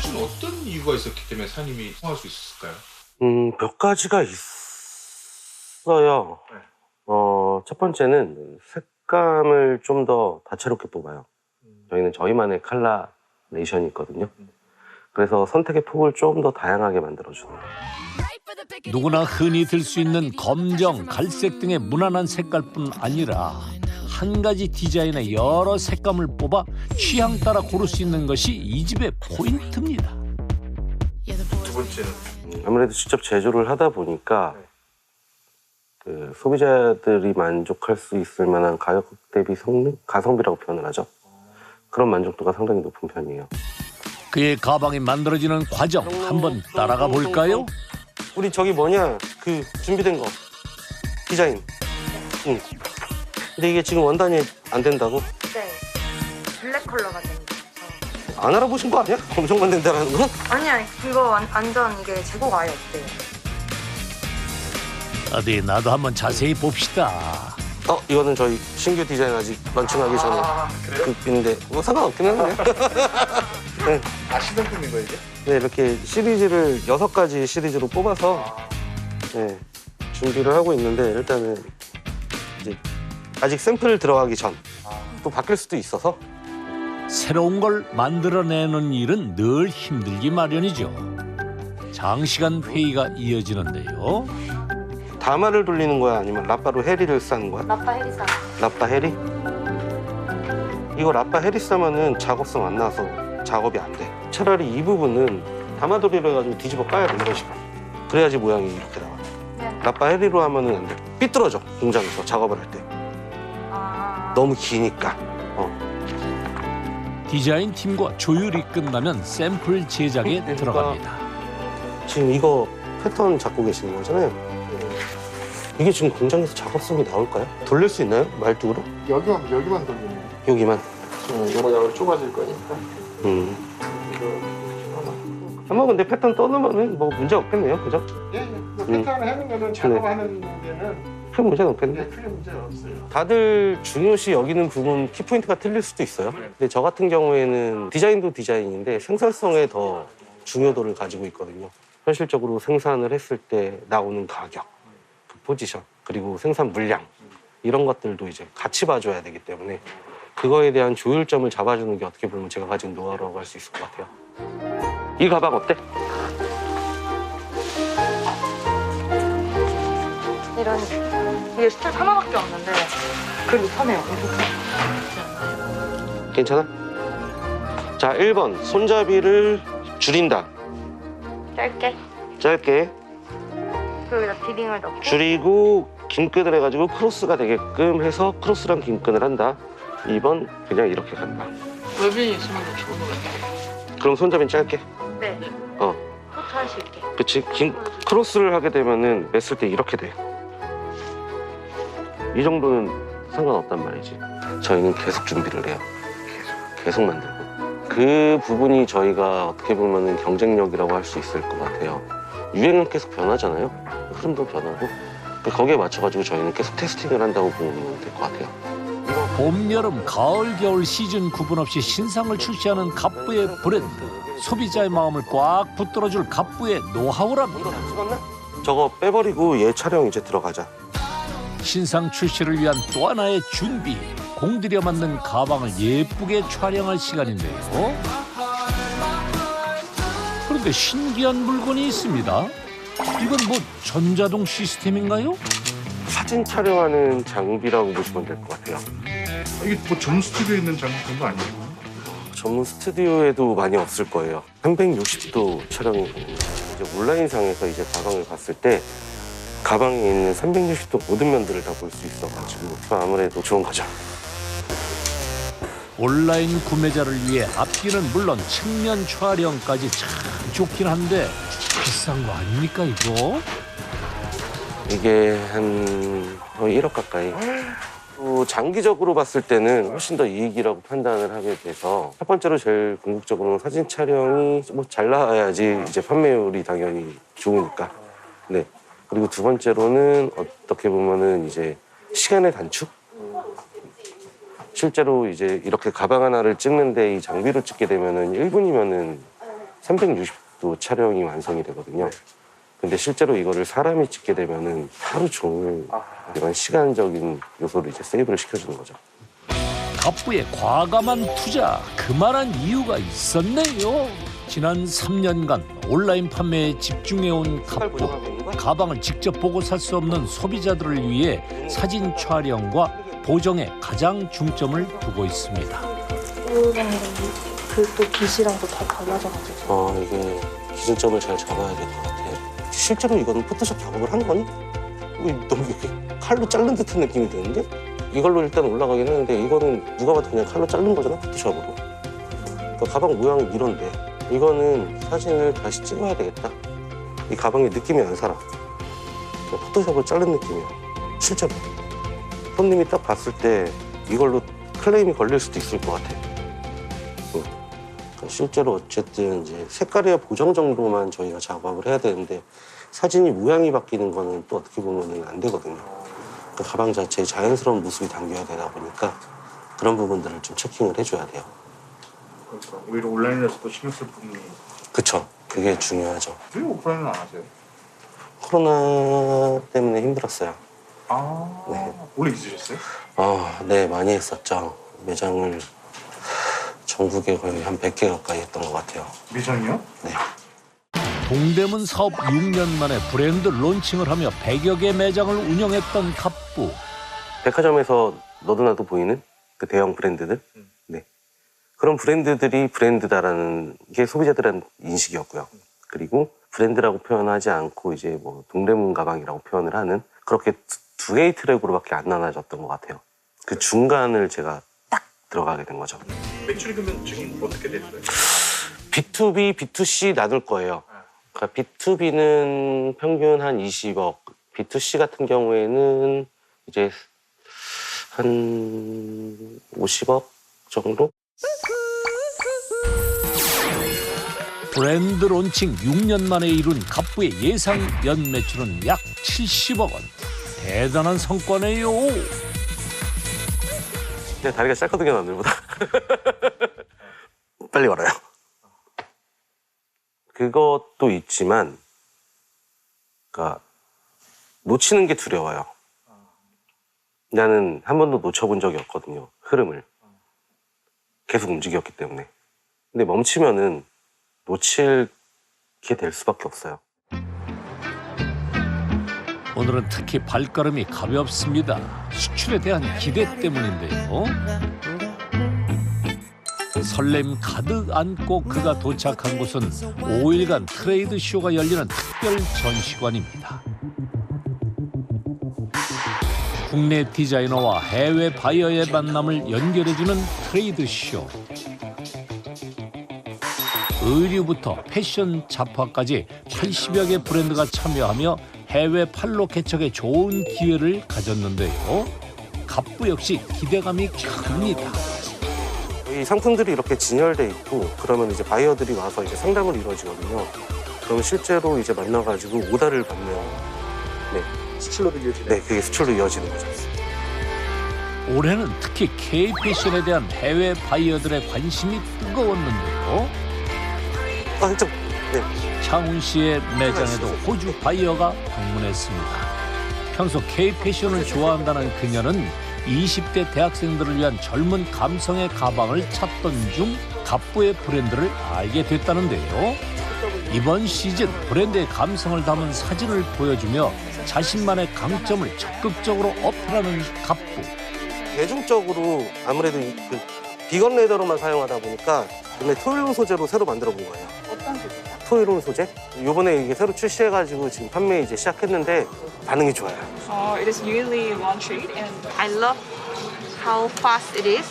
당시는 어떤 이유가 있었기 때문에 사장님이 성할 수 있었을까요? 몇 가지가 있어요. 네. 첫 번째는 색감을 좀 더 다채롭게 뽑아요. 저희는 저희만의 컬러레이션이 있거든요. 그래서 선택의 폭을 좀 더 다양하게 만들어주는 거예요. 누구나 흔히 들 수 있는 검정, 갈색 등의 무난한 색깔뿐 아니라 한 가지 디자인의 여러 색감을 뽑아 취향 따라 고를 수 있는 것이 이 집의 포인트입니다. 두 번째는 아무래도 직접 제조를 하다 보니까 그 소비자들이 만족할 수 있을 만한 가격 대비 성능? 가성비라고 표현을 하죠. 그런 만족도가 상당히 높은 편이에요. 그의 가방이 만들어지는 과정 한번 따라가 볼까요? 우리 저기 뭐냐, 그 준비된 거 디자인. 응. 근데 이게 지금 원단이 안 된다고? 네. 블랙 컬러가 된다. 안 알아보신 거 아니야? 검정만 된다는 건? 아니야, 이거 완전 이게 재고가 아예 없대요. 어디 나도 한번 자세히 봅시다. 이거는 저희 신규 디자인 아직 런칭하기 전에 그래요? 그인데 뭐 상관없긴 하네요. 네. 시상품인 거예요 이게? 네, 이렇게 시리즈를 6가지 시리즈로 뽑아서 네, 준비를 하고 있는데 일단은 이제 아직 샘플 들어가기 전 또 바뀔 수도 있어서 새로운 걸 만들어내는 일은 늘 힘들기 마련이죠. 장시간 회의가 이어지는데요. 다마를 돌리는 거야 아니면 라빠로 헤리를 싸는 거야? 라파 헤리사. 라빠 헤리? 이거 라빠 헤리 싸면은 작업성 안 나서 작업이 안 돼. 차라리 이 부분은 다마돌이로 해가지고 뒤집어 까야 돼, 이런 식으로. 그래야지 모양이 이렇게 나와. 네. 라빠 헤리로 하면은 안 돼. 삐뚤어져, 공장에서 작업을 할 때. 너무 기니까. 디자인 팀과 조율이 끝나면 샘플 제작에 그러니까 들어갑니다. 지금 이거 패턴 잡고 계시는 거잖아요. 이게 지금 공장에서 작업성이 나올까요? 돌릴 수 있나요? 말뚝으로? 여기만 돌리는 여기만. 요거 양을 좁아질 거니까 아마 근데 패턴 떠놓으면은 뭐 문제 없겠네요, 그죠? 예, 패턴을 해놓으면 작업하는 데는 큰 문제는 없겠네. 크게 문제는 없어요. 다들 중요시 여기는 부분 키포인트가 틀릴 수도 있어요. 근데 저 같은 경우에는 디자인도 디자인인데 생산성에 더 중요도를 가지고 있거든요. 현실적으로 생산을 했을 때 나오는 가격, 그 포지션, 그리고 생산 물량 이런 것들도 이제 같이 봐줘야 되기 때문에 그거에 대한 조율점을 잡아주는 게 어떻게 보면 제가 가진 노하우라고 할 수 있을 것 같아요. 이 가방 어때? 이런 이게 스텝 하나밖에 없는데 그래도 편해요. 괜찮아? 자, 1번 손잡이를 줄인다. 짧게. 짧게 그리고 여기다 비딩을 넣고. 줄이고 긴끈을 해가지고 크로스가 되게끔 해서 크로스랑 긴끈을 한다. 2번 그냥 이렇게 간다. 외빈이 있으면 더 좋은 거예요. 그럼 손잡이는 짧게. 네. 어, 포트할 수 있게. 그치. 긴 크로스를 하게 되면은 맸을 때 이렇게 돼. 이 정도는 상관없단 말이지. 저희는 계속 준비를 해요. 계속 만들고. 그 부분이 저희가 어떻게 보면은 경쟁력이라고 할 수 있을 것 같아요. 유행은 계속 변하잖아요. 흐름도 변하고. 거기에 맞춰가지고 저희는 계속 테스팅을 한다고 보면 될 것 같아요. 봄, 여름, 가을, 겨울 시즌 구분 없이 신상을 출시하는 갑부의 브랜드. 소비자의 마음을 꽉 붙들어줄 갑부의 노하우랍니다. 저거 빼버리고 얘 촬영 이제 들어가자. 신상 출시를 위한 또 하나의 준비. 공들여 만든 가방을 예쁘게 촬영할 시간인데요. 그런데 신기한 물건이 있습니다. 이건 뭐 전자동 시스템인가요? 사진 촬영하는 장비라고 보시면 될 것 같아요. 이게 뭐 전 스튜디오에 있는 장비인 거 아니에요? 전문 스튜디오에도 많이 없을 거예요. 360도 촬영이 가능해요. 이제 온라인상에서 이제 가방을 봤을 때 가방에 있는 360도 모든 면들을 다 볼 수 있어가지고 아무래도 좋은 거죠. 온라인 구매자를 위해 앞뒤는 물론 측면 촬영까지 참 좋긴 한데 비싼 거 아닙니까 이거? 이게 한 1억 가까이. 또 장기적으로 봤을 때는 훨씬 더 이익이라고 판단을 하게 돼서 첫 번째로 제일 궁극적으로는 사진 촬영이 뭐 잘 나와야지 이제 판매율이 당연히 좋으니까. 네. 그리고 두 번째로는 어떻게 보면은 이제 시간의 단축? 실제로 이제 이렇게 가방 하나를 찍는데 이 장비로 찍게 되면은 1분이면은 360도 촬영이 완성이 되거든요. 근데 실제로 이거를 사람이 찍게 되면은 하루 종일 이런 시간적인 요소를 이제 세이브를 시켜주는 거죠. 갑부의 과감한 투자, 그만한 이유가 있었네요. 지난 3년간 온라인 판매에 집중해온 갑부. 가방을 직접 보고 살 수 없는 소비자들을 위해 사진 촬영과 보정에 가장 중점을 두고 있습니다. 그거랑 그또 빗이랑도 다 달라져가지고. 이게 기준점을 잘 잡아야 될 것 같아요. 실제로 이거는 포토샵 작업을 한 거니? 이거 너무 이렇게 칼로 자른 듯한 느낌이 드는데? 이걸로 일단 올라가긴 했는데 이거는 누가 봐도 그냥 칼로 자른 거잖아, 포토샵으로. 그러니까 가방 모양이 이런데 이거는 사진을 다시 찍어야 되겠다. 이 가방의 느낌이 안 살아. 그냥 포토샵으로 자른 느낌이야, 실제로. 손님이 딱 봤을 때 이걸로 클레임이 걸릴 수도 있을 것 같아. 실제로 어쨌든 이제 색깔이야 보정 정도만 저희가 작업을 해야 되는데 사진이 모양이 바뀌는 거는 또 어떻게 보면 안 되거든요. 그 가방 자체에 자연스러운 모습이 담겨야 되다 보니까 그런 부분들을 좀 체킹을 해줘야 돼요. 그러니까 오히려 온라인에서도 신경 쓸 부분이. 그쵸. 그게 중요하죠. 왜 오프라인은 안 하세요? 코로나 때문에 힘들었어요. 네. 원래 있으셨어요? 네, 많이 했었죠. 매장을 전국에 거의 한 100개 가까이 했던 것 같아요. 매장이요? 네. 동대문 사업 6년 만에 브랜드 론칭을 하며 100여 개 매장을 운영했던 갑부. 백화점에서 너도 나도 보이는 그 대형 브랜드들, 네, 그런 브랜드들이 브랜드다라는 게 소비자들의 인식이었고요. 그리고 브랜드라고 표현하지 않고 이제 뭐 동대문 가방이라고 표현을 하는 그렇게 두 개의 트랙으로밖에 안 나눠졌던 것 같아요. 그 중간을 제가 딱 들어가게 된 거죠. 매출이 그러면 지금 어떻게 됐어요? B2B, B2C 나눌 거예요. 그러니까 B2B는 평균 한 20억, B2C 같은 경우에는 이제 한 50억 정도? 브랜드 론칭 6년 만에 이룬 갑부의 예상 연 매출은 약 70억 원. 대단한 성과네요. 그냥 다리가 짧거든요, 남들보다. 빨리 말아요. 그것도 있지만, 그러니까 놓치는 게 두려워요. 나는 한 번도 놓쳐본 적이 없거든요, 흐름을. 계속 움직였기 때문에. 근데 멈추면은 놓치게 될 수밖에 없어요. 오늘은 특히 발걸음이 가볍습니다. 수출에 대한 기대 때문인데요. 설렘 가득 안고 그가 도착한 곳은 5일간 트레이드 쇼가 열리는 특별 전시관입니다. 국내 디자이너와 해외 바이어의 만남을 연결해주는 트레이드 쇼. 의류부터 패션 잡화까지 80여 개 브랜드가 참여하며 해외 판로 개척에 좋은 기회를 가졌는데요. 갑부 역시 기대감이 큽니다. 이 상품들이 이렇게 진열돼 있고 그러면 이제 바이어들이 와서 이제 상담을 이루어지거든요. 그러면 실제로 이제 만나가지고 오다를 받는, 네, 수출로도 이어지네. 네, 그게 수출로 이어지는 거죠. 올해는 특히 K-패션에 대한 해외 바이어들의 관심이 뜨거웠는데요. 좀, 네. 창훈 씨의 매장에도 호주 바이어가 방문했습니다. 평소 K-패션을 좋아한다는 그녀는 20대 대학생들을 위한 젊은 감성의 가방을 찾던 중 갑부의 브랜드를 알게 됐다는데요. 이번 시즌 브랜드의 감성을 담은 사진을 보여주며 자신만의 강점을 적극적으로 어필하는 갑부. 대중적으로 아무래도 그 비건 레더로만 사용하다 보니까 근데 토일론 소재로 새로 만들어 본 거예요. 어떤 소재요? 토일론 소재? 요번에 이게 새로 출시해가지고 지금 판매 이제 시작했는데 반응이 좋아요. It is newly launched and I love how fast it is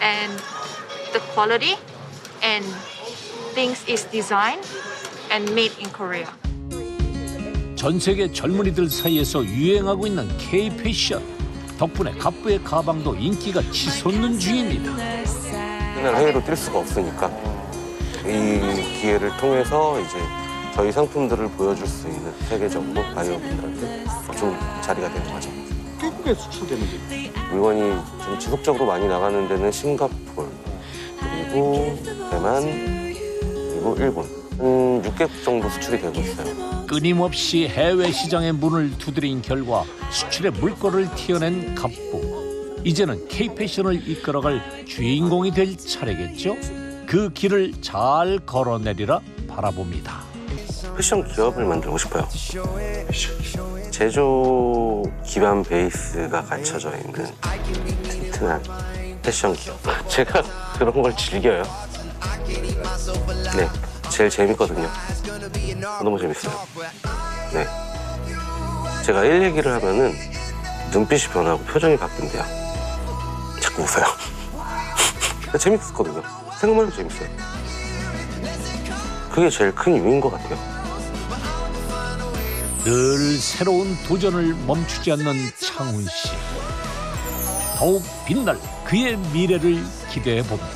and the quality and things is designed and made in Korea. 전 세계 젊은이들 사이에서 유행하고 있는 K-패션. 덕분에 갑부의 가방도 인기가 치솟는 중입니다. 맨날 해외로 뛸 수가 없으니까 이 기회를 통해서 이제 저희 상품들을 보여줄 수 있는 세계적으로 바이어분들한테 좀 자리가 되는 거죠. 태국에 수출되는 게. 물건이 좀 지속적으로 많이 나가는 데는 싱가포르, 그리고 대만, 그리고 그리고 일본. 6개국 정도 수출이 되고 있어요. 끊임없이 해외 시장에 문을 두드린 결과 수출의 물꼬를 튀어낸 갑부. 이제는 K-패션을 이끌어갈 주인공이 될 차례겠죠? 그 길을 잘 걸어내리라 바라봅니다. 패션 기업을 만들고 싶어요. 제조 기반 베이스가 갖춰져 있는 튼튼한 패션 기업. 제가 그런 걸 즐겨요. 네, 제일 재밌거든요. 너무 재밌어요. 네, 제가 일 얘기를 하면은 눈빛이 변하고 표정이 바뀐대요. 자꾸 웃어요. 재밌었거든요. 생각만 해도 재밌어요. 그게 제일 큰 이유인 것 같아요. 늘 새로운 도전을 멈추지 않는 창훈 씨. 더욱 빛날 그의 미래를 기대해 봅니다.